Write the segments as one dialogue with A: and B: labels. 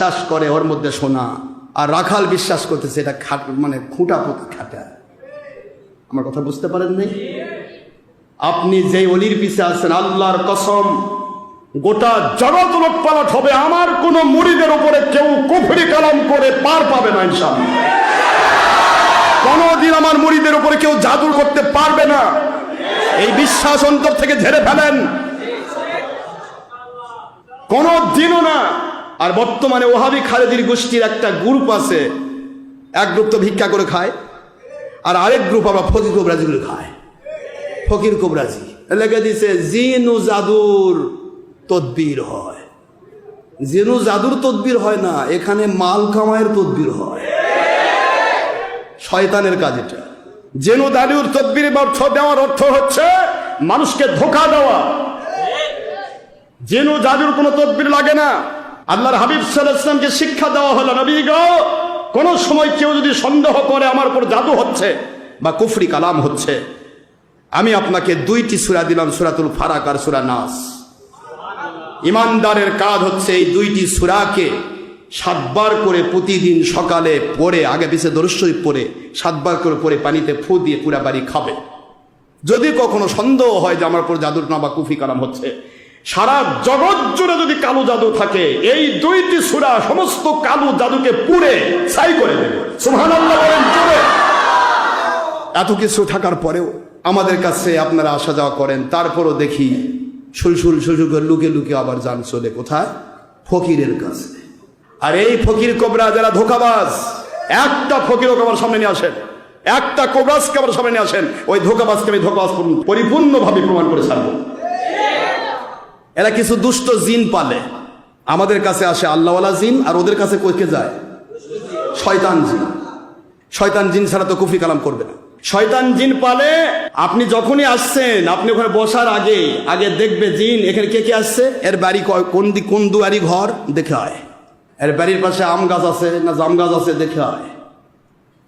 A: বিশ্বাস করে ওর মধ্যে সোনা, আর রাখাল বিশ্বাস করতেছে এটা মানে খুঁটা পোতা খাটা। আমার কথা বুঝতে পারেন নাই? আপনি যে অলির পিছে আছেন, আল্লাহর কসম গোটা জগৎ উলটপালট হবে, আমার কোন মুরিদের উপরে কেউ কুফরি কালাম করে পার পাবে না ইনশাআল্লাহ। কোনদিন আমার মুরিদের উপরে কেউ জাদু করতে পারবে না, এই বিশ্বাস অন্তর থেকে ঝেড়ে ফেলেন, কোনদিনও না। আর বর্তমানে ওহাবি খালেদির গোষ্ঠীর একটা গ্রুপ আছে, এক গ্রুপ তো ভিক্ষা করে খায়, আর আরেক গ্রুপ আবার ফকির কবরাজি করে খায়। ফকির কবরাজি লেগে দিছে জিন ও জাদুর তদবির হয়। জিন ও জাদুর তদবির হয় না, এখানে মাল কামায়ের তদবির হয়, শয়তানের কাজ এটা। জিন ও জাদুর তদবির অর্থ দেওয়ার অর্থ হচ্ছে মানুষকে ধোঁকা দেওয়া। জিন ও জাদুর কোনো তদবির লাগে না। আল্লাহর হাবিব সাল্লাল্লাহু আলাইহি ওয়াসাল্লামকে শিক্ষা দেওয়া হলো, নবী গো কোন সময় কেউ যদি সন্দেহ করে আমার উপর জাদু হচ্ছে বা কুফরি কালাম হচ্ছে, আমি আপনাকে দুইটি সূরা দিলাম, সূরাতুল ফালাক আর সূরা নাস। ইমানদারের কাজ হচ্ছে এই দুইটি সূরাকে 7 বার করে প্রতিদিন সকালে পড়ে, আগে পিছে দরুদ শরীফ পড়ে 7 বার করে পড়ে পানিতে ফু দিয়ে পুরা বাড়ি খাবে। যদি কখনো সন্দেহ হয় যে আমার উপর জাদুর না বা কুফরি কালাম হচ্ছে, সারা জগৎ জুড়ে যদি কালো জাদু থাকে, এই দুইটি সূরা সমস্ত কালো জাদুকে পুড়ে ছাই করে দেবে। সুবহানাল্লাহ বলেন জোরে। এত কিছু থাকার পরেও আমাদের কাছে আপনারা আসা যাওয়া করেন, তারপরও দেখি সুলসুল করে লুকে লুকে আবার যান চলে কোথায়? ফকিরের কাছে। আর এই ফকির কোবরা যারা ধোঁকাবাজ, একটা ফকিরকে আমার সামনে নিয়ে আসেন, একটা কোবরাজকে আমার সামনে নিয়ে আসেন, ওই ধোঁকাবাজকে আমি ধোঁকাবাজ পরিপূর্ণভাবে প্রমাণ করে ছাড়বো। এরা কিছু দুষ্ট জিন পালে, আমাদের কাছে আসে আল্লাহওয়ালা জিন, আর ওদের কাছে কইকে যায় শয়তান জিন। শয়তান জিন ছাড়া তো কুফরি কালাম করবে না। শয়তান জিন পালে, আপনি যখনই আসছেন, আপনি ওখানে বসার আগে আগে দেখবে জিন এখানে কে কে আসছে, এর বাড়ি কোন দুয়ারি ঘর দেখে হয়, এর বাড়ির পাশে আম গাছ আছে না জাম গাছ আছে দেখে হয়,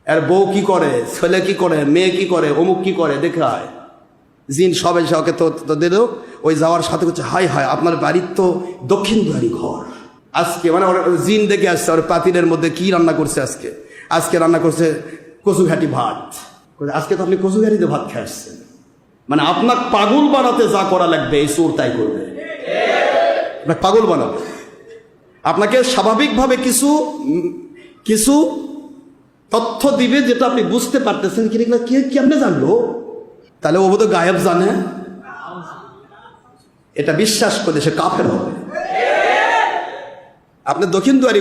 A: এর বউ কি করে, ছেলে কি করে, মেয়ে কি করে, অমুক কি করে দেখে হয়। জিন সবে সকে তো দিল, ওই যাওয়ার সাথে হচ্ছে হাই হাই আপনার বাড়ির তো দক্ষিণ দুয়ারি ঘর। আজকে মানে জিন দেখে আসছে, ওর পাতিলের মধ্যে কি রান্না করছে, আজকে রান্না করছে কচুঘাটি ভাত। আজকে তো আপনি কচুঘাটিতে ভাত খেয়ে আসছেন, মানে আপনার পাগল বানাতে যা করা লাগবে এই চোর তাই করবে, পাগল বানাবে আপনাকে। স্বাভাবিকভাবে কিছু তথ্য দিবে যেটা আপনি বুঝতে পারতেছেন, কি আপনি জানলো, তাহলে ও বোধহয় গায়েব জানে, এটা বিশ্বাস করে সে কাফের হবে। আপনি দক্ষিণ দুয়ারি